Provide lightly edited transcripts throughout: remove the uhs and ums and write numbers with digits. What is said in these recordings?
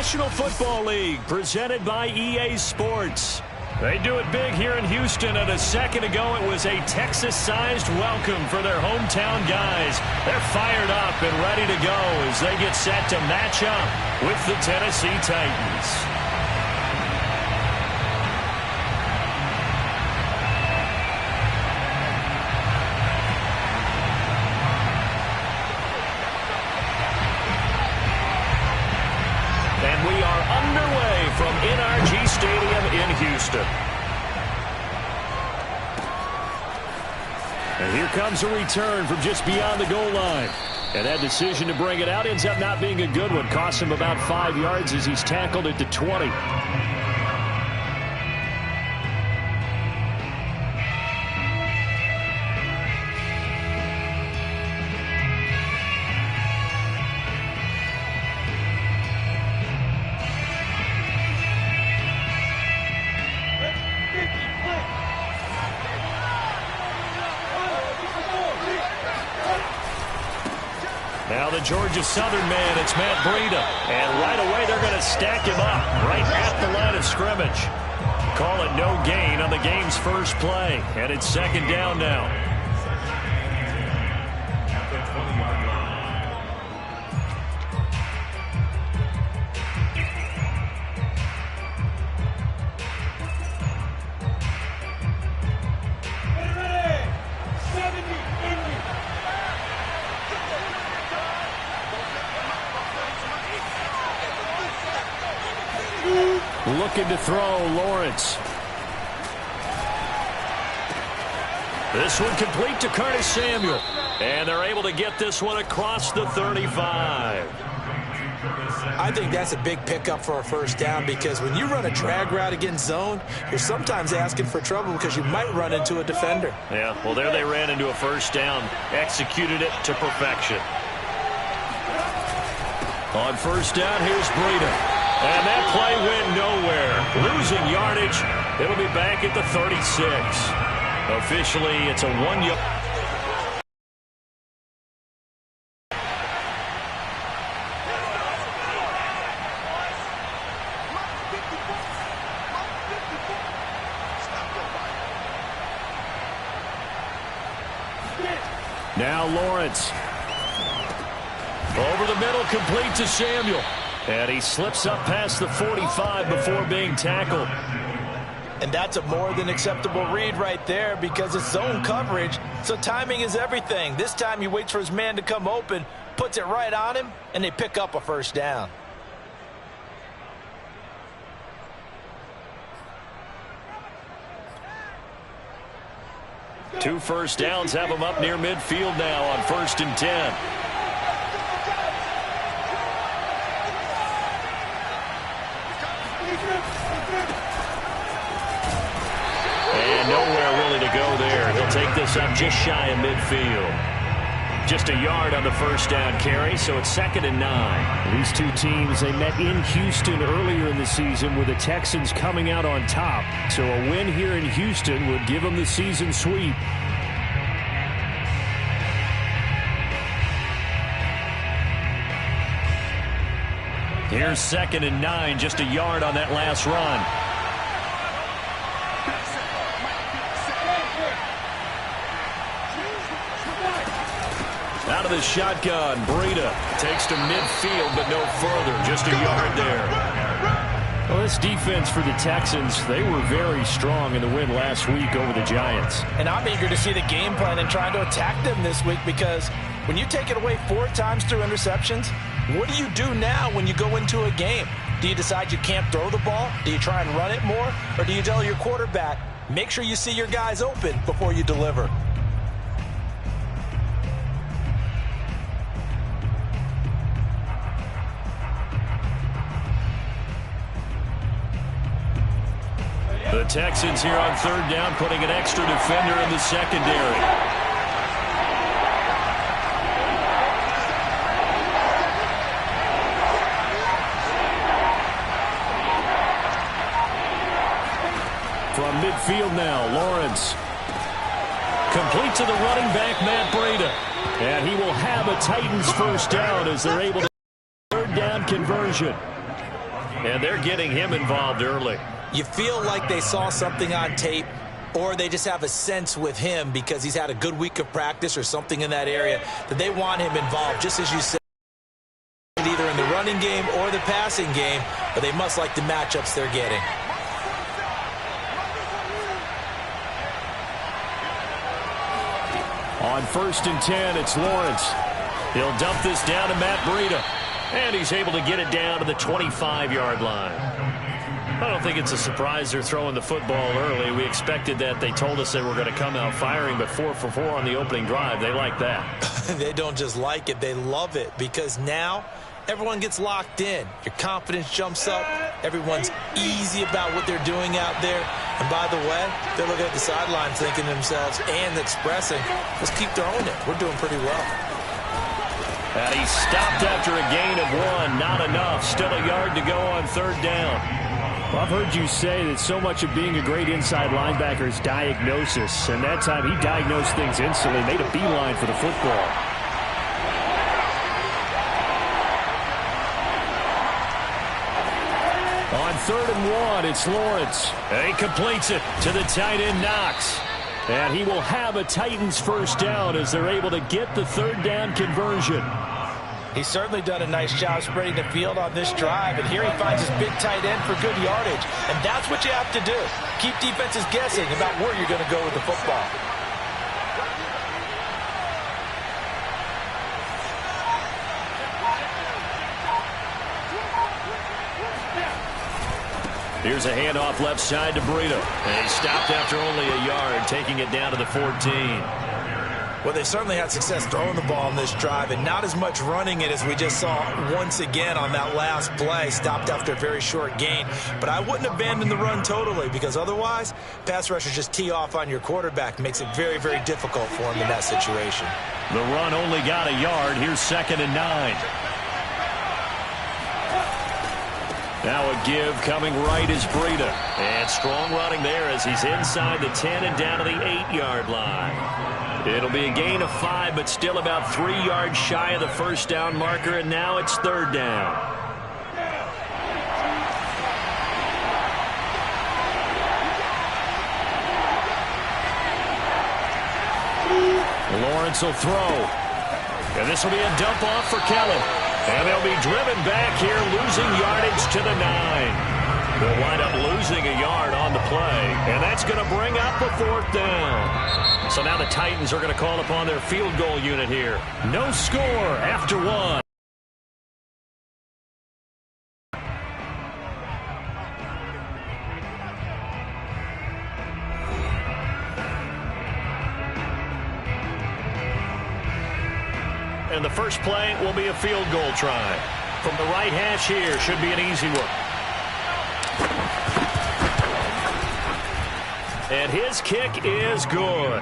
National Football League, presented by EA Sports. They do it big here in Houston, and a second ago it was a Texas-sized welcome for their hometown guys. They're fired up and ready to go as they get set to match up with the Tennessee Titans. And we are underway from NRG Stadium in Houston. And here comes a return from just beyond the goal line. And that decision to bring it out ends up not being a good one. Costs him about 5 yards as he's tackled at the 20. Now the Georgia Southern man, it's Matt Breida. And right away they're going to stack him up right at the line of scrimmage. Call it no gain on the game's first play. And it's second down now. Looking to throw, Lawrence. This one complete to Curtis Samuel. And they're able to get this one across the 35. I think that's a big pickup for a first down, because when you run a drag route against zone, you're sometimes asking for trouble because you might run into a defender. Yeah, well, there they ran into a first down, executed it to perfection. On first down, here's Breida. And that play went nowhere. Losing yardage. It'll be back at the 36. Officially, it's a 1 yard. Now Lawrence. Over the middle, complete to Samuel. And he slips up past the 45 before being tackled. And that's a more than acceptable read right there, because it's zone coverage, so timing is everything. This time he waits for his man to come open, puts it right on him, and they pick up a first down. Two first downs have him up near midfield now on 1st and 10. And nowhere really to go there. He'll take this up just shy of midfield. Just a yard on the first down carry, so it's 2nd and 9. These two teams, they met in Houston earlier in the season with the Texans coming out on top. So a win here in Houston would give them the season sweep. Here's 2nd and 9, just a yard on that last run. Out of the shotgun, Breida takes to midfield, but no further, just a yard there. Well, this defense for the Texans, they were very strong in the win last week over the Giants. And I'm eager to see the game plan and trying to attack them this week, because when you take it away 4 times through interceptions, what do you do now when you go into a game? Do you decide you can't throw the ball? Do you try and run it more? Or do you tell your quarterback, make sure you see your guys open before you deliver? The Texans here on 3rd down, putting an extra defender in the secondary. From midfield now, Lawrence. Complete to the running back, Matt Breida. And he will have a Titans first down as they're able to 3rd down conversion. And they're getting him involved early. You feel like they saw something on tape, or they just have a sense with him because he's had a good week of practice or something in that area that they want him involved, just as you said, either in the running game or the passing game, but they must like the matchups they're getting. On 1st and 10, it's Lawrence. He'll dump this down to Matt Breida, and he's able to get it down to the 25-yard line. I don't think it's a surprise they're throwing the football early. We expected that. They told us they were going to come out firing, but 4 for 4 on the opening drive. They like that. They don't just like it. They love it because now everyone gets locked in. Your confidence jumps up. Everyone's easy about what they're doing out there. And by the way, they're looking at the sidelines thinking to themselves and expressing, let's keep throwing it. We're doing pretty well. And he stopped after a gain of 1. Not enough. Still a yard to go on 3rd down. Well, I've heard you say that so much of being a great inside linebacker is diagnosis. And that time he diagnosed things instantly, made a beeline for the football. On 3rd and 1, it's Lawrence. And he completes it to the tight end, Knox. And he will have a Titans first down as they're able to get the 3rd down conversion. He's certainly done a nice job spreading the field on this drive, and here he finds his big tight end for good yardage. And that's what you have to do. Keep defenses guessing about where you're going to go with the football. Here's a handoff left side to Breida. And he stopped after only a yard, taking it down to the 14. Well, they certainly had success throwing the ball on this drive and not as much running it as we just saw once again on that last play. Stopped after a very short gain. But I wouldn't abandon the run totally because otherwise, pass rushers just tee off on your quarterback. Makes it very, very difficult for him in that situation. The run only got a yard. Here's 2nd and 9. Now a give coming right is Breida. And strong running there as he's inside the 10 and down to the 8-yard line. It'll be a gain of 5, but still about 3 yards shy of the first down marker, and now it's 3rd down. Lawrence will throw. And this will be a dump off for Kellen. And they'll be driven back here, losing yardage to the 9. They'll wind up losing a yard on the play, and that's going to bring up a 4th down. So now the Titans are going to call upon their field goal unit here. No score after 1. And the first play will be a field goal try. From the right hash here, should be an easy one. And his kick is good.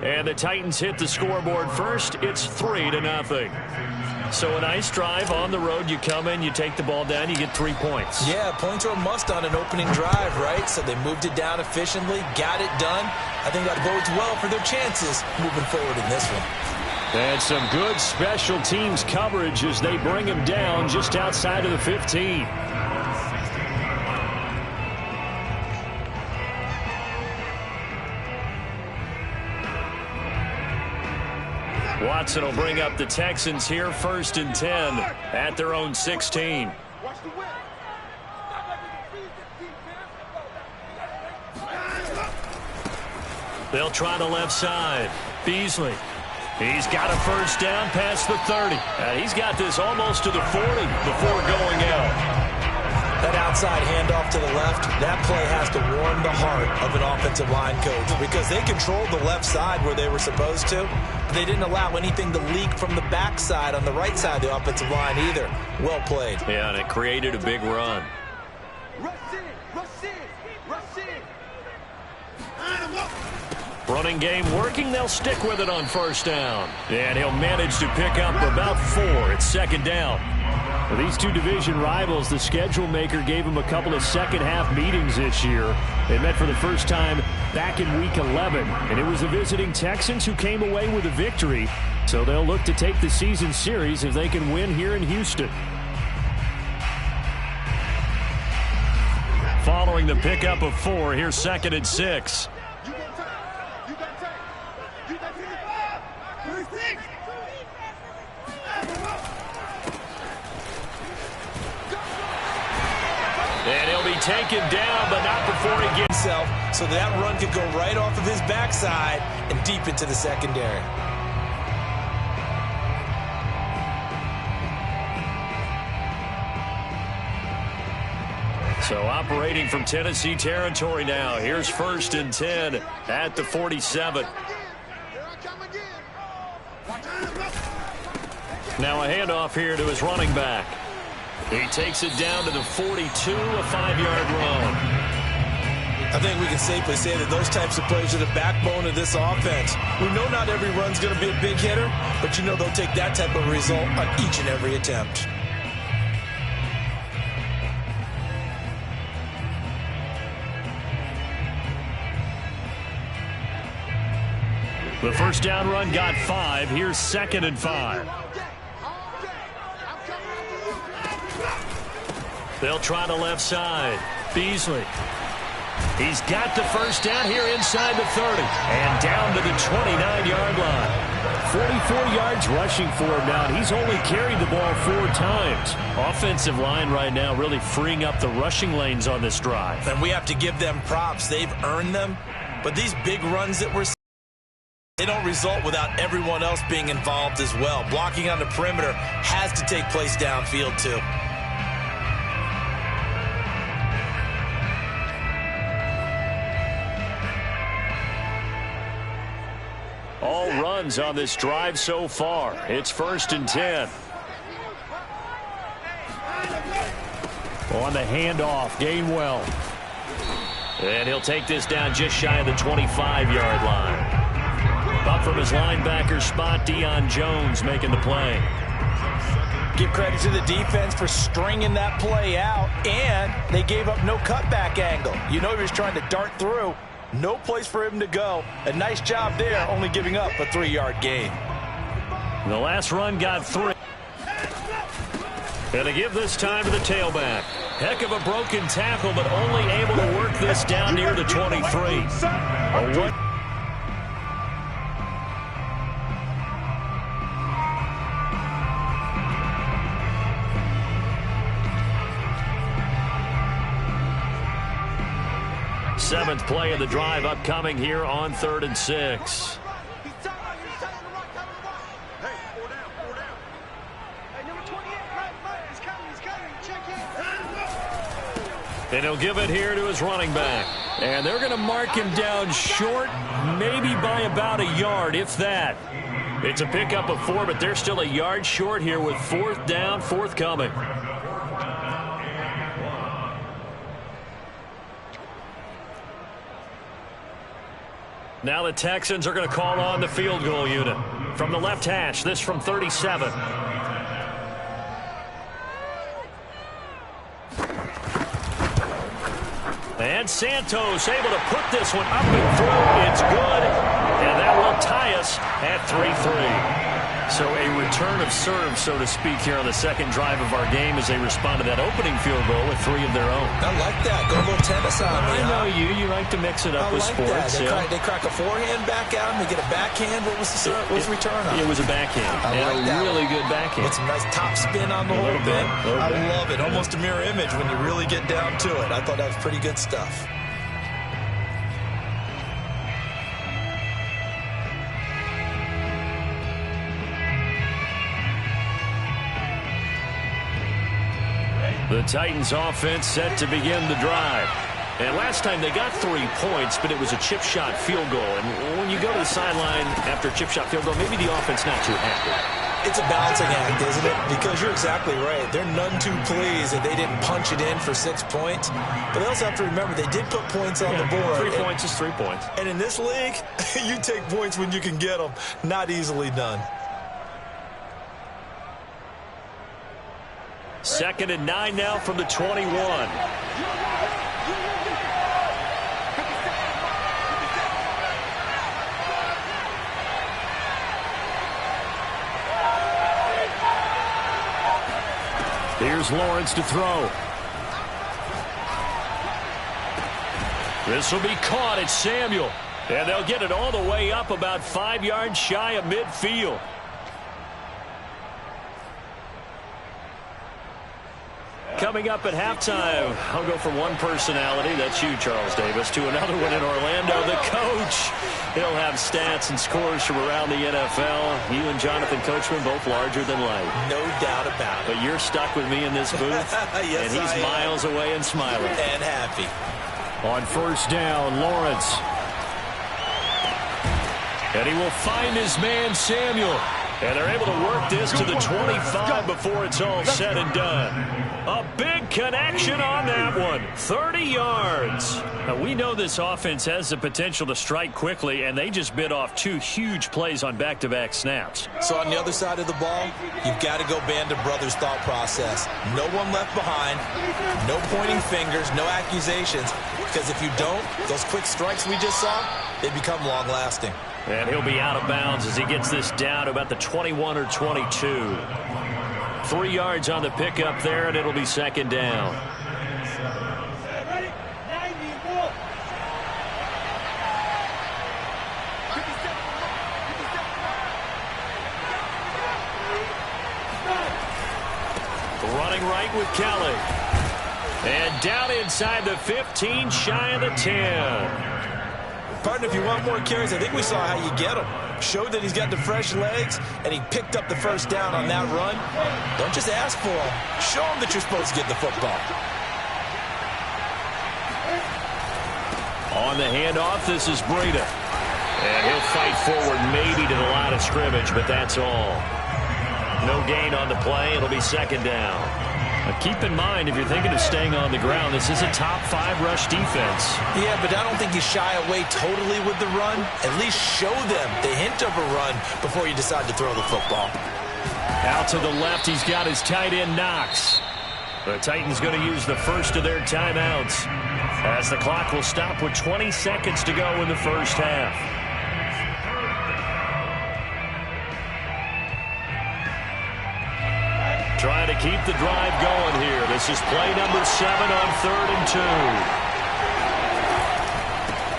And the Titans hit the scoreboard first. It's 3-0. So a nice drive on the road. You come in, you take the ball down, you get 3 points. Yeah, points are a must on an opening drive, right? So they moved it down efficiently, got it done. I think that bodes well for their chances moving forward in this one. And some good special teams coverage as they bring him down just outside of the 15. Watson will bring up the Texans here, 1st and 10 at their own 16. They'll try the left side. Beasley. He's got a first down past the 30. He's got this almost to the 40 before going out. That outside handoff to the left, that play has to warm the heart of an offensive line coach because they controlled the left side where they were supposed to. But they didn't allow anything to leak from the backside on the right side of the offensive line either. Well played. Yeah, and it created a big run. Running game working. They'll stick with it on first down. And he'll manage to pick up about 4. It's 2nd down. For these two division rivals, the schedule maker gave them a couple of second-half meetings this year. They met for the first time back in Week 11, and it was the visiting Texans who came away with a victory. So they'll look to take the season series if they can win here in Houston. Following the pickup of 4, here's 2nd and 6. And he'll be taken down, but not before he gets himself, so that run could go right off of his backside and deep into the secondary. So operating from Tennessee territory now. Here's 1st and 10 at the 47. Now a handoff here to his running back. He takes it down to the 42, a 5-yard run. I think we can safely say that those types of plays are the backbone of this offense. We know not every run's going to be a big hitter, but you know they'll take that type of result on each and every attempt. The first down run got 5. Here's 2nd and 5. They'll try the left side. Beasley. He's got the first down here inside the 30. And down to the 29-yard line. 44 yards rushing for him now. He's only carried the ball 4 times. Offensive line right now really freeing up the rushing lanes on this drive. And we have to give them props. They've earned them. But these big runs that we're seeing, they don't result without everyone else being involved as well. Blocking on the perimeter has to take place downfield too. All runs on this drive so far. It's 1st and 10. On the handoff, Gainwell. And he'll take this down just shy of the 25-yard line. Up from his linebacker spot, Deion Jones making the play. Give credit to the defense for stringing that play out, and they gave up no cutback angle. You know he was trying to dart through. No place for him to go. A nice job there, only giving up a 3-yard gain. The last run got 3. And to give this time to the tailback. Heck of a broken tackle, but only able to work this down near the 23. Seventh play of the drive upcoming here on 3rd and 6. And he'll give it here to his running back. And they're going to mark him down short, maybe by about a yard, if that. It's a pickup of 4, but they're still a yard short here with 4th down, forthcoming. Now the Texans are going to call on the field goal unit. From the left hash, this from 37. And Santos able to put this one up and through. It's good. And that will tie us at 3-3. So a return of serve, so to speak, here on the second drive of our game as they respond to that opening field goal with 3 of their own. I like that. Go a little tennis on me. I know you. You like to mix it up with sports. They crack a forehand back out and they get a backhand. What was the return on? It was a backhand. And a really good backhand. With some nice top spin on the whole thing. I love it. Almost a mirror image when you really get down to it. I thought that was pretty good stuff. The Titans offense set to begin the drive. And last time they got 3 points, but it was a chip shot field goal. And when you go to the sideline after a chip shot field goal, maybe the offense not too happy. It's a balancing act, isn't it? Because you're exactly right. They're none too pleased that they didn't punch it in for 6 points. But they also have to remember they did put points on the board. 3 points is 3 points. And in this league, you take points when you can get them. Not easily done. 2nd and 9 now from the 21. Here's Lawrence to throw. This will be caught at Samuel. And they'll get it all the way up about 5 yards shy of midfield. Coming up at halftime, I'll go from one personality, that's you, Charles Davis, to another one in Orlando, the coach. He'll have stats and scores from around the NFL. You and Jonathan Coachman, both larger than life. No doubt about it. But you're stuck with me in this booth, yes, and he's miles away and smiling. And happy. On first down, Lawrence. And he will find his man, Samuel. And they're able to work this to the 25 before it's all said and done. A big connection on that one. 30 yards. Now, we know this offense has the potential to strike quickly, and they just bit off 2 huge plays on back-to-back snaps. So on the other side of the ball, you've got to go band of brothers thought process. No one left behind, no pointing fingers, no accusations, because if you don't, those quick strikes we just saw, they become long-lasting. And he'll be out of bounds as he gets this down to about the 21 or 22. 3 yards on the pickup there, and it'll be second down. Running right with Kelly. And down inside the 15, shy of the 10. Partner, if you want more carries, I think we saw how you get him. Showed that he's got the fresh legs, and he picked up the first down on that run. Don't just ask for him. Show him that you're supposed to get the football. On the handoff, this is Breida. And he'll fight forward maybe to the line of scrimmage, but that's all. No gain on the play. It'll be second down. Now keep in mind, if you're thinking of staying on the ground, this is a top 5 rush defense. Yeah, but I don't think you shy away totally with the run. At least show them the hint of a run before you decide to throw the football. Out to the left, he's got his tight end, Knox. The Titans going to use the first of their timeouts as the clock will stop with 20 seconds to go in the first half. Trying to keep the drive going here. This is play number 7 on 3rd and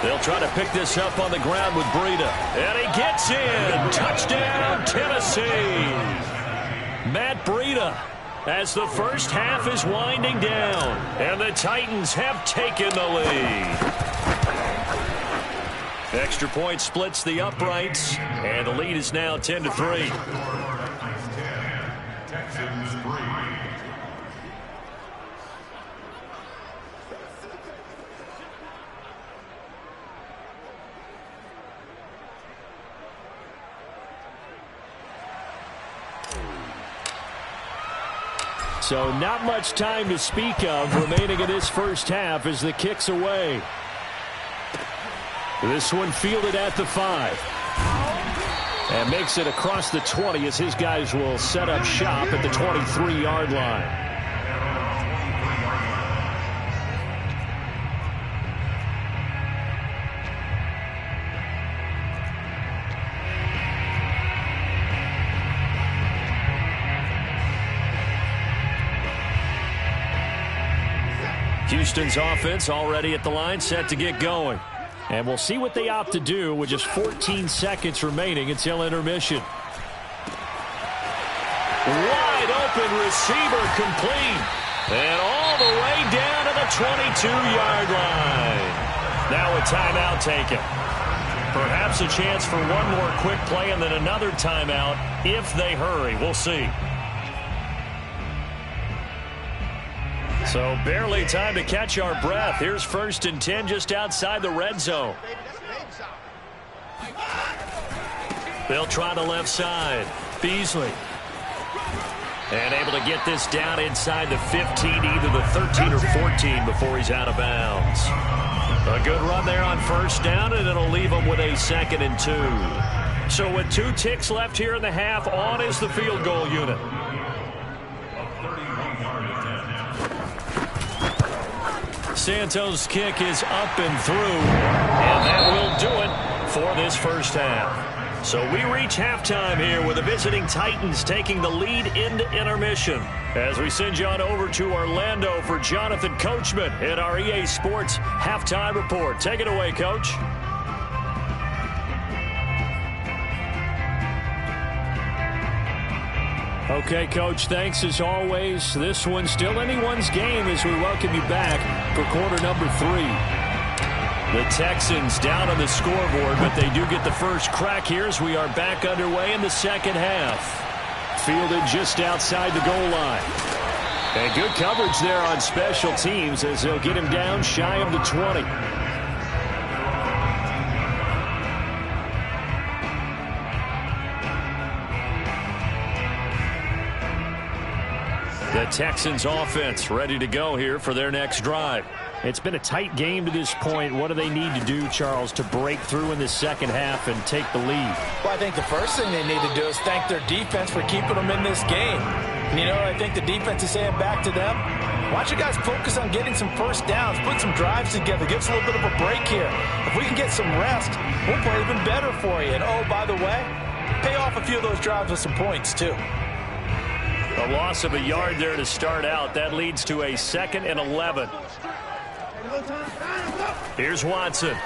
2. They'll try to pick this up on the ground with Breida. And he gets in. Touchdown, Tennessee. Matt Breida as the first half is winding down. And the Titans have taken the lead. Extra point splits the uprights. And the lead is now 10-3. So not much time to speak of remaining in this first half as the kick's away. This one fielded at the 5. And makes it across the 20 as his guys will set up shop at the 23-yard line. Houston's offense already at the line, set to get going. And we'll see what they opt to do with just 14 seconds remaining until intermission. Wide open receiver complete. And all the way down to the 22-yard line. Now a timeout taken. Perhaps a chance for one more quick play and then another timeout if they hurry. We'll see. So barely time to catch our breath. Here's 1st and 10 just outside the red zone. They'll try the left side. Beasley. And able to get this down inside the 15, either the 13 or 14 before he's out of bounds. A good run there on first down, and it'll leave him with a 2nd and 2. So with 2 ticks left here in the half, on is the field goal unit. Santos' kick is up and through, and that will do it for this first half. So we reach halftime here with the visiting Titans taking the lead into intermission. As we send you on over to Orlando for Jonathan Coachman in our EA Sports Halftime Report. Take it away, Coach. Okay, Coach, thanks as always. This one's still anyone's game as we welcome you back for quarter number 3. The Texans down on the scoreboard, but they do get the first crack here as we are back underway in the second half. Fielded just outside the goal line. And good coverage there on special teams as they'll get him down shy of the 20. The Texans offense ready to go here for their next drive. It's been a tight game to this point. What do they need to do, Charles, to break through in the second half and take the lead? Well, I think the first thing they need to do is thank their defense for keeping them in this game. And, you know, I think the defense is saying back to them, why don't you guys focus on getting some first downs, put some drives together, give us a little bit of a break here. If we can get some rest, we'll play even better for you. And, oh, by the way, pay off a few of those drives with some points, too. A loss of a yard there to start out. That leads to a 2nd and 11. Here's Watson.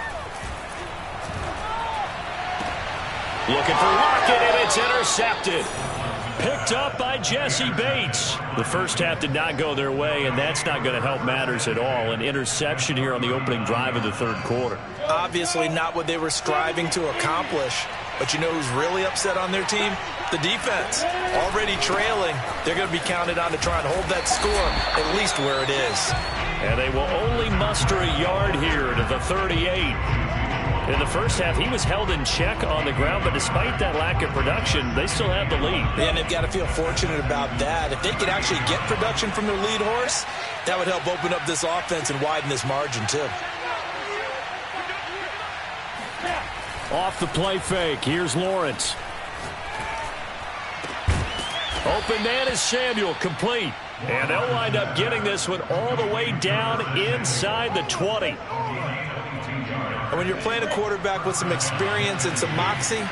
Looking for Lockett, and it's intercepted. Picked up by Jesse Bates. The first half did not go their way, and that's not going to help matters at all. An interception here on the opening drive of the third quarter. Obviously not what they were striving to accomplish. But you know who's really upset on their team? The defense. Already trailing. They're going to be counted on to try and hold that score at least where it is. And they will only muster a yard here to the 38. In the first half, he was held in check on the ground, but despite that lack of production, they still have the lead. And they've got to feel fortunate about that. If they could actually get production from their lead horse, that would help open up this offense and widen this margin, too. Off the play fake. Here's Lawrence. Open man is Samuel, complete. And they'll wind up getting this one all the way down inside the 20. And when you're playing a quarterback with some experience and some moxie,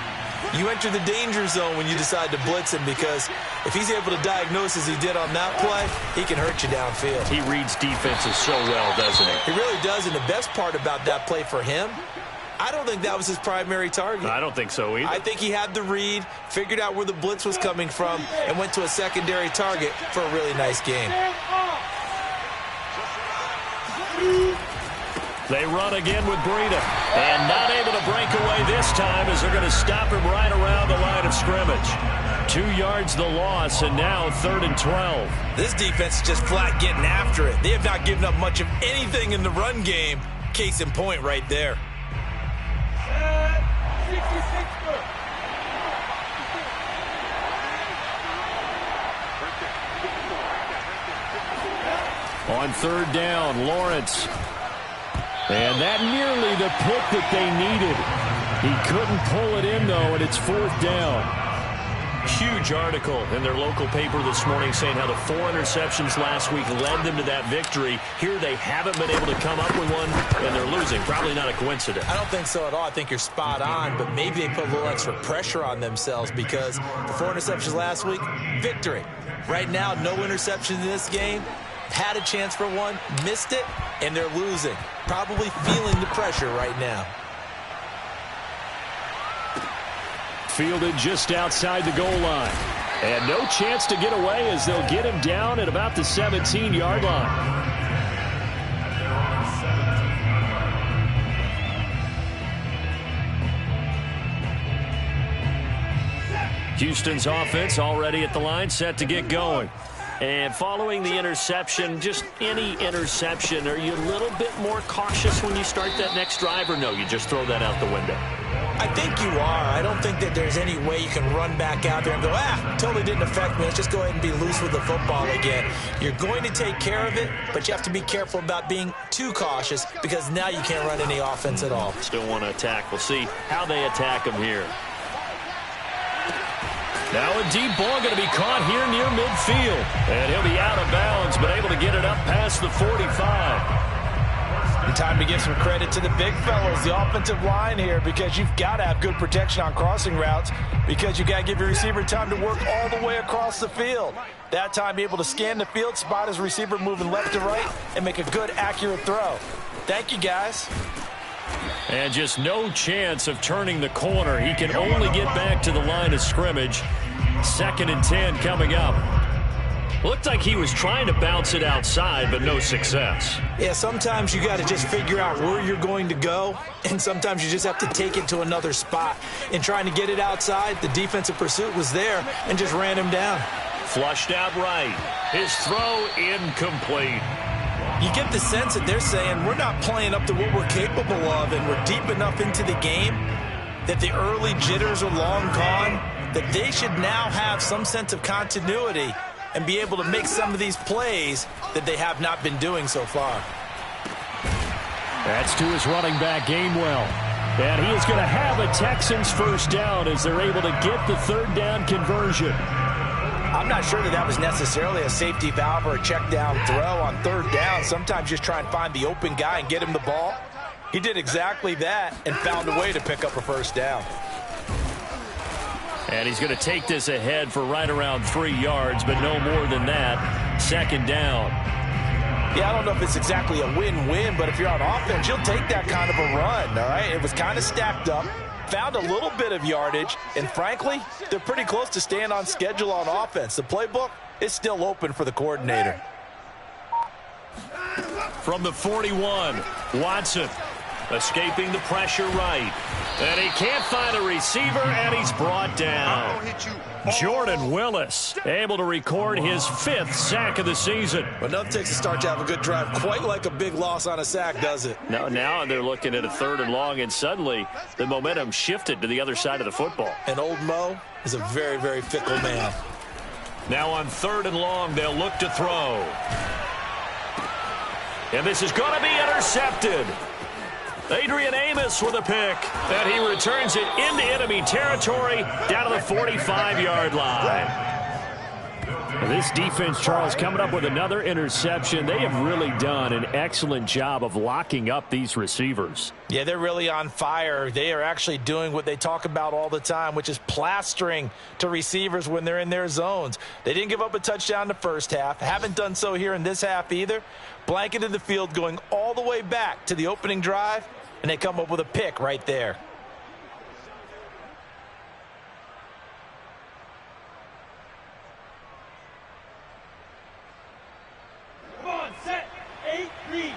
you enter the danger zone when you decide to blitz him, because if he's able to diagnose as he did on that play, he can hurt you downfield. He reads defenses so well, doesn't he? He really does, and the best part about that play for him, I don't think that was his primary target. I don't think so either. I think he had the read, figured out where the blitz was coming from, and went to a secondary target for a really nice game. They run again with Breida, and not able to break away this time as they're going to stop him right around the line of scrimmage. 2 yards the loss, and now 3rd and 12. This defense is just flat getting after it. They have not given up much of anything in the run game. Case in point right there. On 3rd down, Lawrence. And that nearly the pick that they needed. He couldn't pull it in, though, and it's 4th down. Huge article in their local paper this morning saying how the 4 interceptions last week led them to that victory. Here they haven't been able to come up with one, and they're losing. Probably not a coincidence. I don't think so at all. I think you're spot on, but maybe they put a little extra pressure on themselves because the 4 interceptions last week, victory. Right now, no interceptions in this game. Had a chance for one, missed it, and they're losing. Probably feeling the pressure right now. Fielded just outside the goal line. And no chance to get away as they'll get him down at about the 17-yard line. Houston's offense already at the line, set to get going. And following the interception, just any interception, are you a little bit more cautious when you start that next drive, or no, you just throw that out the window? I think you are. I don't think that there's any way you can run back out there and go, totally didn't affect me. Let's just go ahead and be loose with the football again. You're going to take care of it, but you have to be careful about being too cautious because now you can't run any offense at all. Still want to attack. We'll see how they attack him here. Now a deep ball going to be caught here near midfield. And he'll be out of bounds, but able to get it up past the 45. And time to give some credit to the big fellows, the offensive line here, because you've got to have good protection on crossing routes because you've got to give your receiver time to work all the way across the field. That time, able to scan the field, spot his receiver moving left to right, and make a good, accurate throw. Thank you, guys. And just no chance of turning the corner. He can only get back to the line of scrimmage. 2nd and 10 coming up. Looked like he was trying to bounce it outside, but no success. Yeah, sometimes you got to just figure out where you're going to go, and sometimes you just have to take it to another spot. In trying to get it outside, the defensive pursuit was there and just ran him down. Flushed out right. His throw incomplete. You get the sense that they're saying we're not playing up to what we're capable of, and we're deep enough into the game that the early jitters are long gone, that they should now have some sense of continuity and be able to make some of these plays that they have not been doing so far. That's to his running back, Gainwell. And he is going to have a Texans first down as they're able to get the 3rd down conversion. I'm not sure that that was necessarily a safety valve or a check down throw on 3rd down. Sometimes just try and find the open guy and get him the ball. He did exactly that and found a way to pick up a first down. And he's going to take this ahead for right around 3 yards, but no more than that. 2nd down. Yeah, I don't know if it's exactly a win-win, but if you're on offense, you'll take that kind of a run, all right? It was kind of stacked up, found a little bit of yardage, and frankly, they're pretty close to staying on schedule on offense. The playbook is still open for the coordinator. From the 41, Watson escaping the pressure right. And he can't find a receiver, and he's brought down. Jordan Willis able to record his 5th sack of the season. But nothing takes a start to have a good drive, quite like a big loss on a sack, does it? Now they're looking at a 3rd and long, and suddenly the momentum shifted to the other side of the football. And old Mo is a very, very fickle man. Now on 3rd and long, they'll look to throw. And this is going to be intercepted. Adrian Amos with a pick, and he returns it into enemy territory down to the 45-yard line. This defense, Charles, coming up with another interception. They have really done an excellent job of locking up these receivers. Yeah, they're really on fire. They are actually doing what they talk about all the time, which is plastering to receivers when they're in their zones. They didn't give up a touchdown in the first half. Haven't done so here in this half either. Blanketed the field going all the way back to the opening drive, and they come up with a pick right there. Come on, set, 8, read.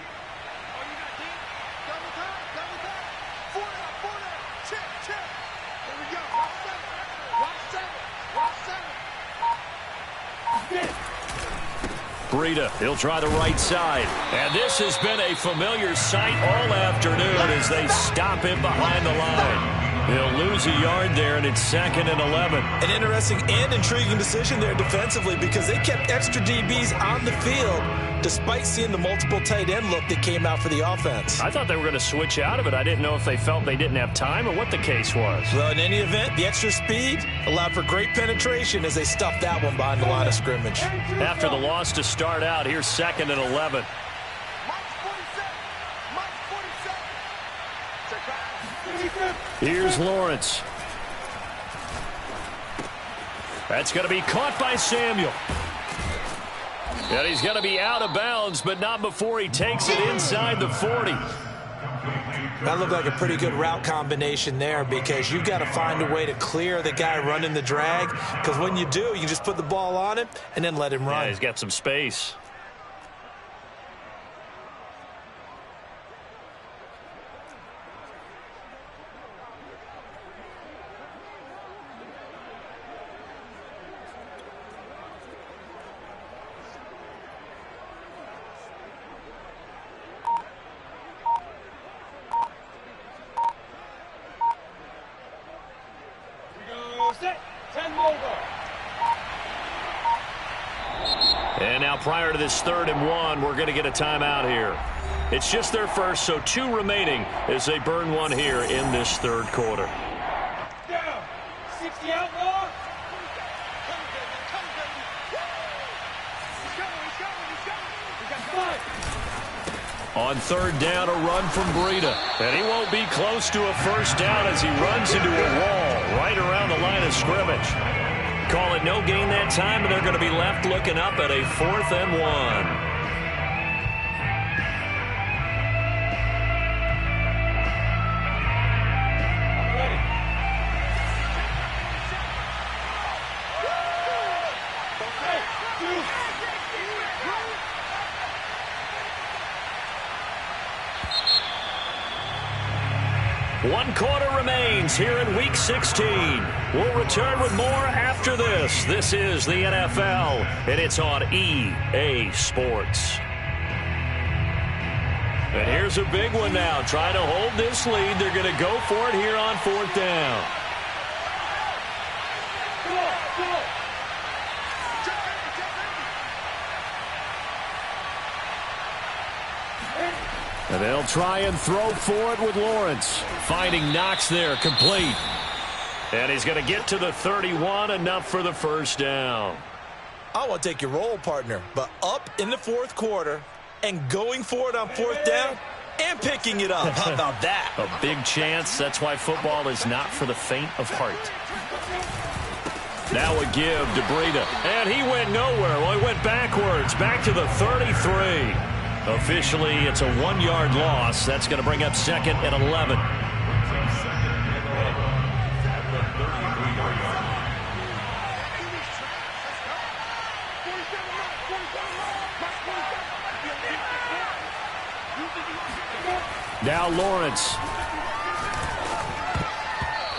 Breida, he'll try the right side. And this has been a familiar sight all afternoon as they stop him behind the line. He'll lose a yard there, and it's 2nd and 11. An interesting and intriguing decision there defensively because they kept extra DBs on the field despite seeing the multiple tight end look that came out for the offense. I thought they were going to switch out of it. I didn't know if they felt they didn't have time or what the case was. Well, in any event, the extra speed allowed for great penetration as they stuffed that one behind the line of scrimmage. After the loss to start out, here's 2nd and 11. Here's Lawrence. That's going to be caught by Samuel. And he's going to be out of bounds, but not before he takes it inside the 40. That looked like a pretty good route combination there because you've got to find a way to clear the guy running the drag, because when you do, you just put the ball on him and then let him run. Yeah, he's got some space. And now prior to this 3rd and 1, we're going to get a timeout here. It's just their first, so 2 remaining as they burn one here in this 3rd quarter. Down. 60 outlaw. On third down, a run from Breida. And he won't be close to a first down as he runs into a wall right around the line of scrimmage. Call it no gain that time, and they're going to be left looking up at a 4th and 1. One quarter remains here in Week 16. We'll return with more after this. This is the NFL, and it's on EA Sports. And here's a big one now. Trying to hold this lead. They're going to go for it here on 4th down. And they'll try and throw for it with Lawrence. Finding Knox there, complete. And he's going to get to the 31, enough for the first down. I want to take your role, partner, but up in the 4th quarter and going for it on 4th down and picking it up. How about that? A big chance. That's why football is not for the faint of heart. Now a give to Breida. And he went nowhere. Well, he went backwards, back to the 33. Officially, it's a 1-yard loss. That's going to bring up 2nd and 11. Now Lawrence.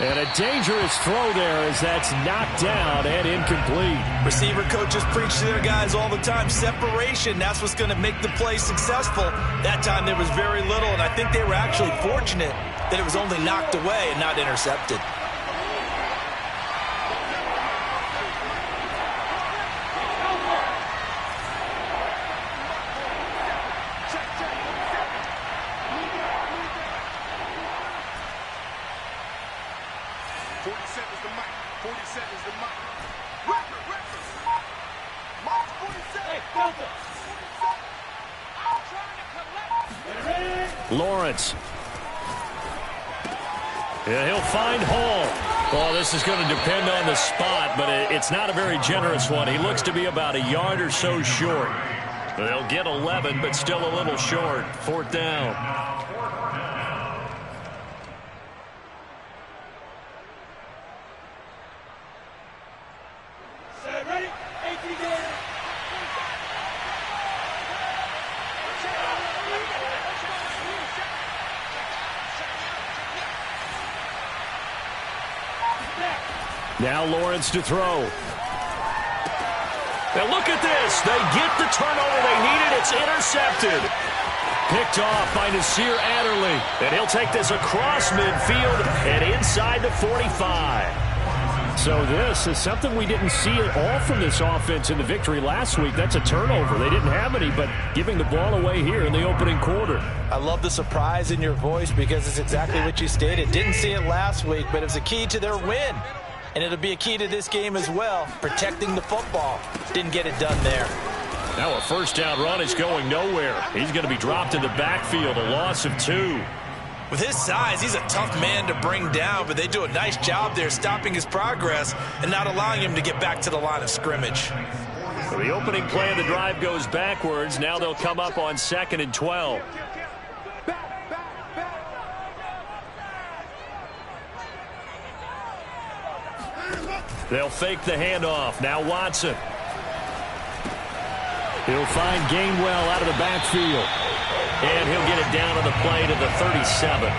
And a dangerous throw there as that's knocked down and incomplete. Receiver coaches preach to their guys all the time. Separation, that's what's going to make the play successful. That time there was very little, and I think they were actually fortunate that it was only knocked away and not intercepted. Lawrence. Yeah, he'll find Hall. Well, this is going to depend on the spot, but it's not a very generous one. He looks to be about a yard or so short. They'll get 11, but still a little short. 4th down. Now Lawrence to throw. Now look at this. They get the turnover they needed. It's intercepted. Picked off by Nasir Adderley. And he'll take this across midfield and inside the 45. So this is something we didn't see at all from this offense in the victory last week. That's a turnover. They didn't have any, but giving the ball away here in the opening quarter. I love the surprise in your voice because it's exactly what you stated. Didn't see it last week, but it was a key to their win. And it'll be a key to this game as well, protecting the football. Didn't get it done there. Now a first down run is going nowhere. He's going to be dropped in the backfield, a loss of 2. With his size, he's a tough man to bring down, but they do a nice job there stopping his progress and not allowing him to get back to the line of scrimmage. So the opening play of the drive goes backwards. Now they'll come up on 2nd and 12. They'll fake the handoff. Now Watson. He'll find Gainwell out of the backfield. And he'll get it down on the play to the 37.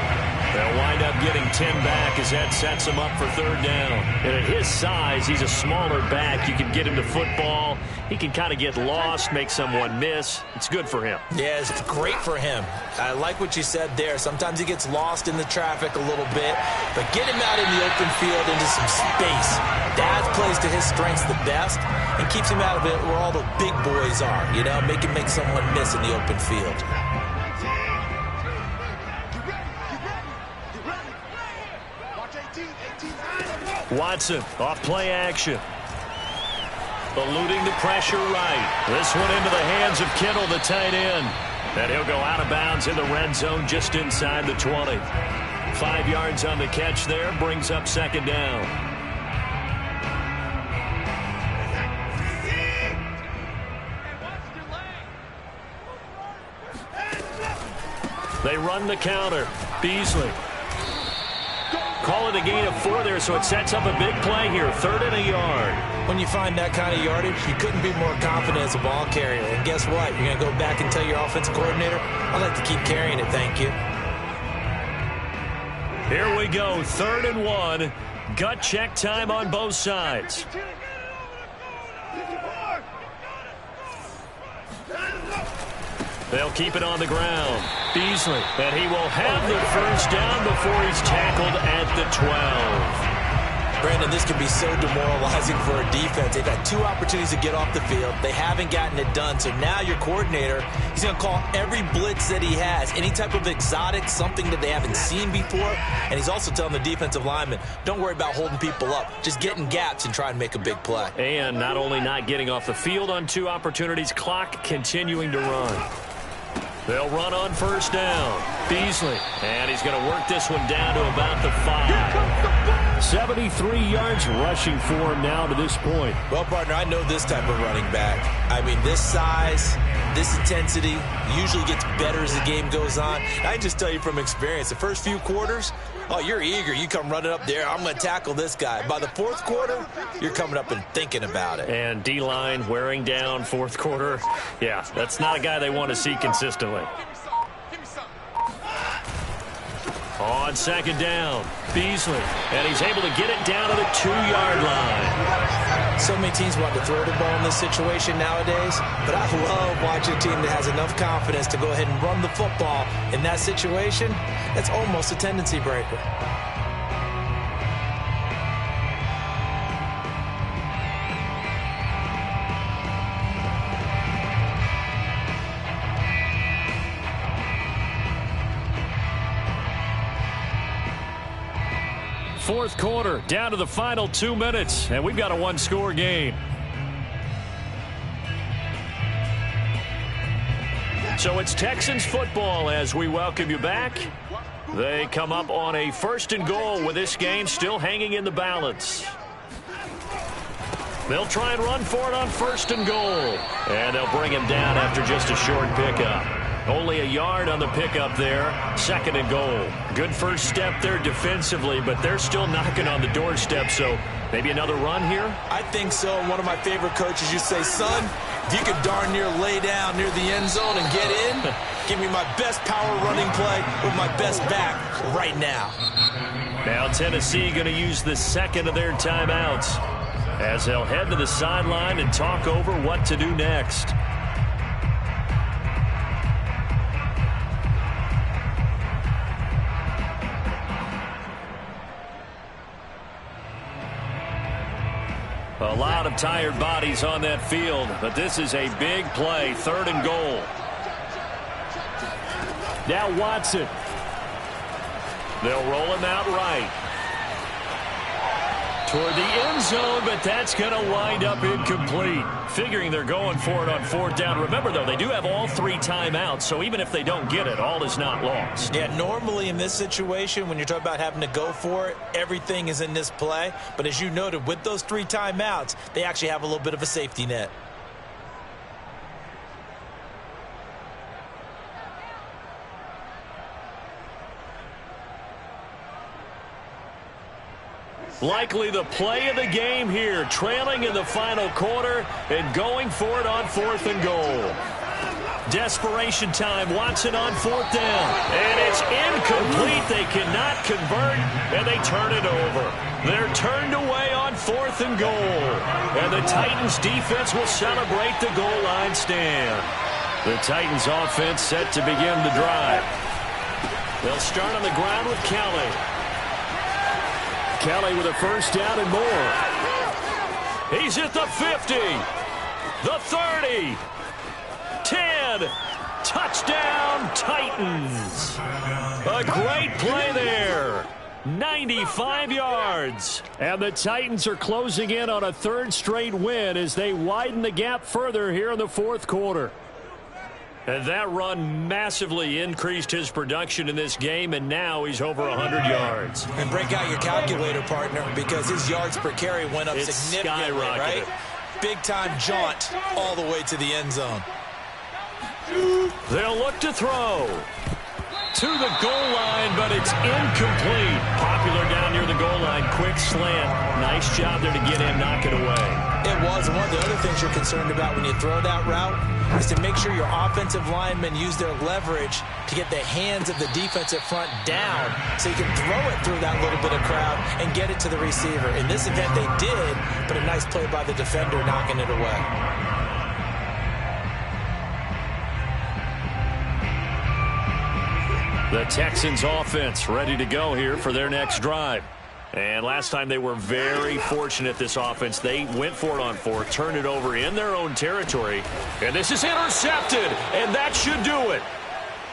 They'll wind up getting 10 back as that sets him up for 3rd down. And at his size, he's a smaller back. You can get him to football. He can kind of get lost, make someone miss. It's good for him. Yeah, it's great for him. I like what you said there. Sometimes he gets lost in the traffic a little bit, but get him out in the open field into some space. Dad plays to his strengths the best and keeps him out of it where all the big boys are, you know, make him make someone miss in the open field. Watson off play action. Eluding the pressure right. This one into the hands of Kittle, the tight end. And he'll go out of bounds in the red zone just inside the 20. 5 yards on the catch there, brings up second down. They run the counter. Beasley. Call it a gain of 4 there, so it sets up a big play here. 3rd and a yard. When you find that kind of yardage, you couldn't be more confident as a ball carrier. And guess what? You're going to go back and tell your offensive coordinator, I'd like to keep carrying it, thank you. Here we go, 3rd and 1. Gut check time on both sides. They'll keep it on the ground. Beasley, and he will have the first down before he's tackled at the 12. Brandon, this can be so demoralizing for a defense. They've had 2 opportunities to get off the field. They haven't gotten it done. So now your coordinator, he's going to call every blitz that he has, any type of exotic, something that they haven't seen before. And he's also telling the defensive lineman, don't worry about holding people up. Just get in gaps and try and make a big play. And not only not getting off the field on 2 opportunities, clock continuing to run. They'll run on first down. Beasley, and he's going to work this one down to about the 5. 73 yards rushing for him now to this point. Well, partner, I know this type of running back. I mean, this size, this intensity usually gets better as the game goes on. I can just tell you from experience, the first few quarters, oh, you're eager. You come running up there, I'm going to tackle this guy. By the 4th quarter, you're coming up and thinking about it. And D-line wearing down 4th quarter. Yeah, that's not a guy they want to see consistently. On second down, Beasley, and he's able to get it down to the 2-yard line. So many teams want to throw the ball in this situation nowadays, but I love watching a team that has enough confidence to go ahead and run the football in that situation. That's almost a tendency breaker. Fourth quarter, down to the final 2 minutes, and we've got a 1-score game. So it's Texans football as we welcome you back. They come up on a 1st and goal with this game still hanging in the balance. They'll try and run for it on 1st and goal. And they'll bring him down after just a short pickup. Only a yard on the pickup there. 2nd and goal. Good first step there defensively, but they're still knocking on the doorstep, so maybe another run here? I think so. And one of my favorite coaches used to say, son, if you could darn near lay down near the end zone and get in, give me my best power running play with my best back right now. Now Tennessee going to use the 2nd of their timeouts as they'll head to the sideline and talk over what to do next. A lot of tired bodies on that field, but this is a big play, 3rd and goal. Now Watson. They'll roll him out right. Toward the end zone, but that's going to wind up incomplete. Figuring they're going for it on 4th down. Remember, though, they do have all 3 timeouts, so even if they don't get it, all is not lost. Yeah, normally in this situation, when you're talking about having to go for it, everything is in this play. But as you noted, with those 3 timeouts, they actually have a little bit of a safety net. Likely the play of the game here, trailing in the final quarter and going for it on 4th and goal. Desperation time, Watson on 4th down. And it's incomplete. They cannot convert, and they turn it over. They're turned away on 4th and goal. And the Titans defense will celebrate the goal line stand. The Titans offense set to begin the drive. They'll start on the ground with Kelly. Kelly with a first down and more. He's at the 50, the 30, 10, touchdown Titans. A great play there. 95 yards. And the Titans are closing in on a 3rd straight win as they widen the gap further here in the 4th quarter. And that run massively increased his production in this game, and now he's over 100 yards. And break out your calculator, partner, because his yards per carry went up significantly, right? Big-time jaunt all the way to the end zone. They'll look to throw to the goal line, but it's incomplete. Popular down near the goal line. Quick slant. Nice job there to get him, knock it away. It was. And one of the other things you're concerned about when you throw that route is to make sure your offensive linemen use their leverage to get the hands of the defensive front down so you can throw it through that little bit of crowd and get it to the receiver. In this event, they did, but a nice play by the defender knocking it away. The Texans offense ready to go here for their next drive. And last time they were very fortunate, this offense. They went for it on fourth, turned it over in their own territory. And this is intercepted, and that should do it.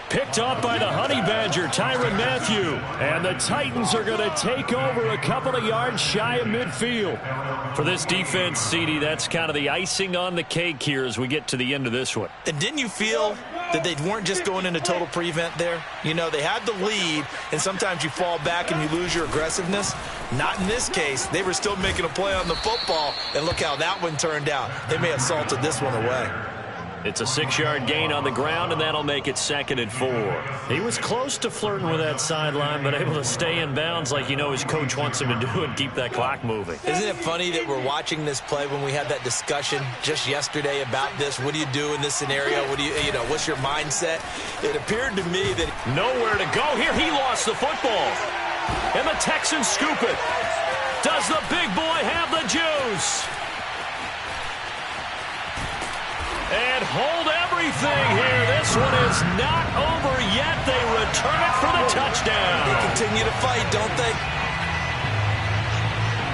Picked up by the Honey Badger, Tyrann Mathieu. And the Titans are going to take over a couple of yards shy of midfield. For this defense, CD, that's kind of the icing on the cake here as we get to the end of this one. And didn't you feel that they weren't just going into total prevent there? You know, they had the lead, and sometimes you fall back and you lose your aggressiveness. Not in this case. They were still making a play on the football, and look how that one turned out. They may have salted this one away. It's a 6-yard gain on the ground, and that'll make it 2nd and 4. He was close to flirting with that sideline, but able to stay in bounds like his coach wants him to do and keep that clock moving. Isn't it funny that we're watching this play when we had that discussion just yesterday about this? What do you do in this scenario? What do what's your mindset? It appeared to me that nowhere to go here. He lost the football, and the Texans scoop it. Does the big boy have the juice? And hold everything here. This one is not over yet. They return it for the touchdown. They continue to fight, don't they?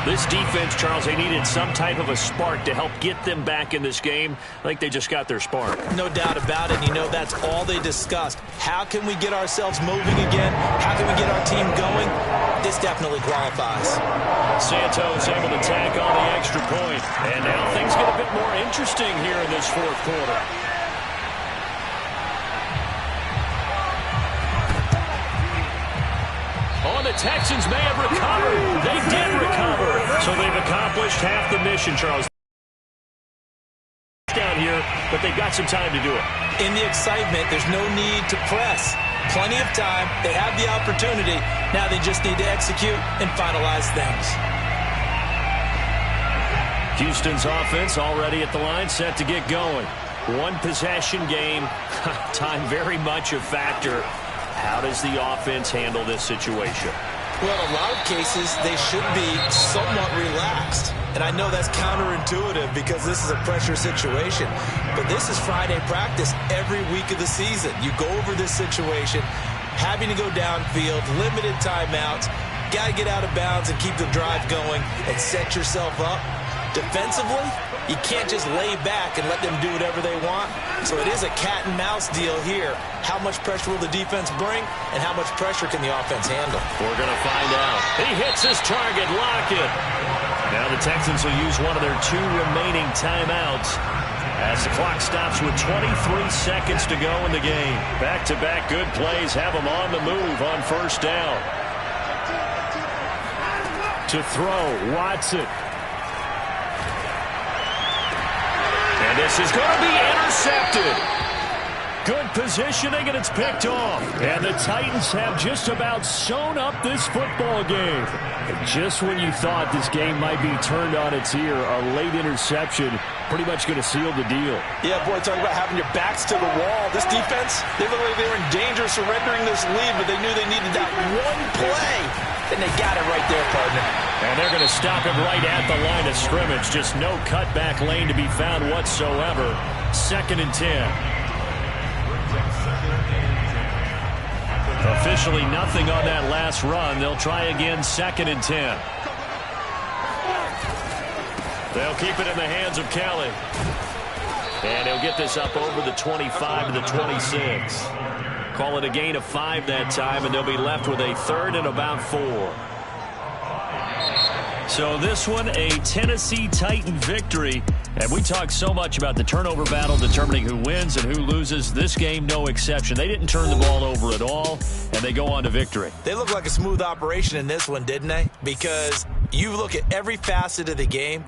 This defense, Charles, they needed some type of a spark to help get them back in this game. I think they just got their spark. No doubt about it. That's all they discussed. How can we get ourselves moving again? How can we get our team going? This definitely qualifies. Santos able to tack on the extra point. And now things get a bit more interesting here in this fourth quarter. Oh, the Texans may have recovered. They did recover. So they've accomplished half the mission, Charles. Down here, but they've got some time to do it. In the excitement, there's no need to press. Plenty of time. They have the opportunity. Now they just need to execute and finalize things. Houston's offense already at the line, set to get going. One possession game. Time very much a factor. How does the offense handle this situation? Well, in a lot of cases, they should be somewhat relaxed. And I know that's counterintuitive because this is a pressure situation. But this is Friday practice every week of the season. You go over this situation, having to go downfield, limited timeouts, got to get out of bounds and keep the drive going and set yourself up. Defensively, you can't just lay back and let them do whatever they want. So it is a cat and mouse deal here. How much pressure will the defense bring, and how much pressure can the offense handle? We're going to find out. He hits his target, Lockett. Now the Texans will use one of their 2 remaining timeouts as the clock stops with 23 seconds to go in the game. Back-to-back good plays have them on the move on first down. To throw, Watson. And this is going to be intercepted. Good positioning, and it's picked off. And the Titans have just about sewn up this football game. And just when you thought this game might be turned on its ear, a late interception pretty much going to seal the deal. Yeah, boy, talk about having your backs to the wall. This defense, they look like they were in danger of surrendering this lead, but they knew they needed that one play. And they got it right there, partner. And they're going to stop him right at the line of scrimmage. Just no cutback lane to be found whatsoever. 2nd and 10. Officially nothing on that last run. They'll try again, 2nd and 10. They'll keep it in the hands of Kelly. And he'll get this up over the 25 to the 26. Call it a gain of 5 that time, and they'll be left with a 3rd and about 4. So this one, a Tennessee Titan victory. And we talk so much about the turnover battle determining who wins and who loses. This game, no exception. They didn't turn the ball over at all, and they go on to victory. They look like a smooth operation in this one, didn't they? Because you look at every facet of the game,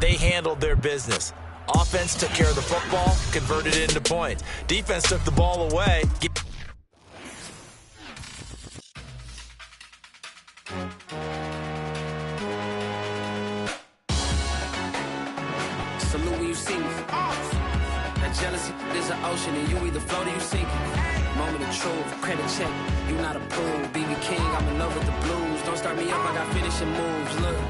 they handled their business. Offense took care of the football, converted it into points. Defense took the ball away. Salute when you see me. That jealousy is an ocean, and you either float or you sink it. Moment of truth, credit check. You not approved. BB King, I'm in love with the blues. Don't start me up, I got finishing moves. Look.